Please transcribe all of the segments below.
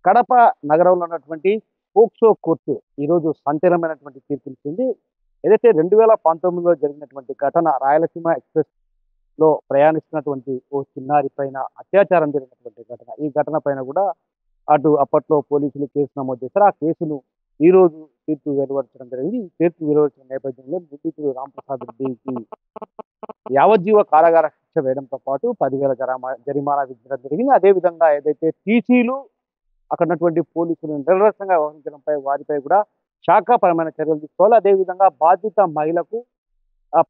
కడప నగరంలో ఉన్నటువంటి POCSO court ఈరోజు సంచలనమైనటువంటి తీర్పునిచ్చింది. ఏదైతే 2019లో జరిగినటువంటి ఘటన రాయలసీమ ఎక్స్‌ప్రెస్‌లో ప్రయాణిస్తున్నటువంటి ఓ చిన్నారి పైన అత్యాచారం జరిగినటువంటి ఘటన. ఈ ఘటన పైన కూడా అప్పట్లో పోలీసులు కేసు నమోదు చేశారు. ఆ కేసును ఈరోజు తీర్పు వెలువరించడం జరిగింది. ఈ తీర్పు వెలువరించిన నేపథ్యంలో నిందితుడు రాంప్రసాద్ రెడ్డికి యావజ్జీవ కారాగార శిక్ష వేయడంతో పాటు 10,000 జరిమానా విధించడం జరిగింది. అదేవిధంగా ఏదైతే టీసీలు అక్కడ ఉన్నటువంటి పోలీసులు నిర్లక్ష్యంగా వ్యవహరించడంపై వారిపై కూడా శాఖాపరమైన చర్యలు తీసుకోవాలి. అదేవిధంగా బాధిత మహిళకు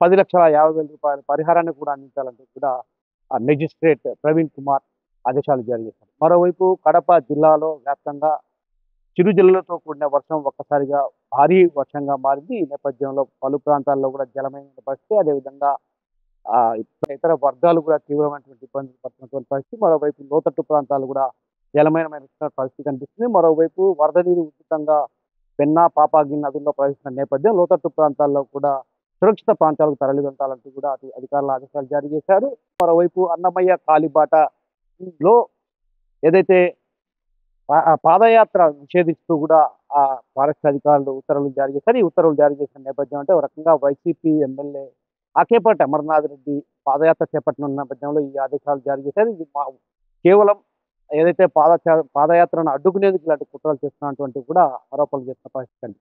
10,50,000 పరిహారాన్ని కూడా అందించాలంటూ కూడా మెజిస్ట్రేట్ ప్రవీణ్ కుమార్ ఆదేశాలు జారీ చేశారు. మరోవైపు కడప జిల్లాలో వ్యాప్తంగా చిరుజల్లులతో కూడిన వర్షం ఒక్కసారిగా భారీ వర్షంగా మారింది. ఈ నేపథ్యంలో పలు ప్రాంతాల్లో కూడా జలమయమైన పరిస్థితి. అదేవిధంగా ఇతర వర్గాలు కూడా తీవ్రమైనటువంటి ఇబ్బందులు పడుతున్నటువంటి పరిస్థితి. మరోవైపు లోతట్టు ప్రాంతాలు కూడా జలమయమైన పరిస్థితి కనిపిస్తుంది. మరోవైపు వరద నీరు ఉధృతంగా పెన్నా, పాపాగి నదుల్లో ప్రవహిస్తున్న నేపథ్యం లోతట్టు ప్రాంతాల్లో కూడా సురక్షిత ప్రాంతాలకు తరలి వెళ్తాలంటూ కూడా అధికారులు ఆదేశాలు జారీ చేశారు. మరోవైపు అన్నమయ్య కాలిబాటలో ఏదైతే పాదయాత్ర నిషేధిస్తూ కూడా ఫారెస్ట్ అధికారులు ఉత్తర్వులు జారీ చేశారు. ఈ ఉత్తర్వులు జారీ చేసిన నేపథ్యం అంటే ఒక రకంగా వైసీపీ ఎమ్మెల్యే ఆకేపాటి అమర్నాథ్ రెడ్డి పాదయాత్ర చేపట్టనున్న నేపథ్యంలో ఈ ఆదేశాలు జారీ చేశారు. ఇది కేవలం ఏదైతే పాదయాత్రను అడ్డుకునేందుకు ఇలాంటి కుట్రలు చేస్తున్నటువంటి కూడా ఆరోపణలు చేస్తున్న పరిస్థితి.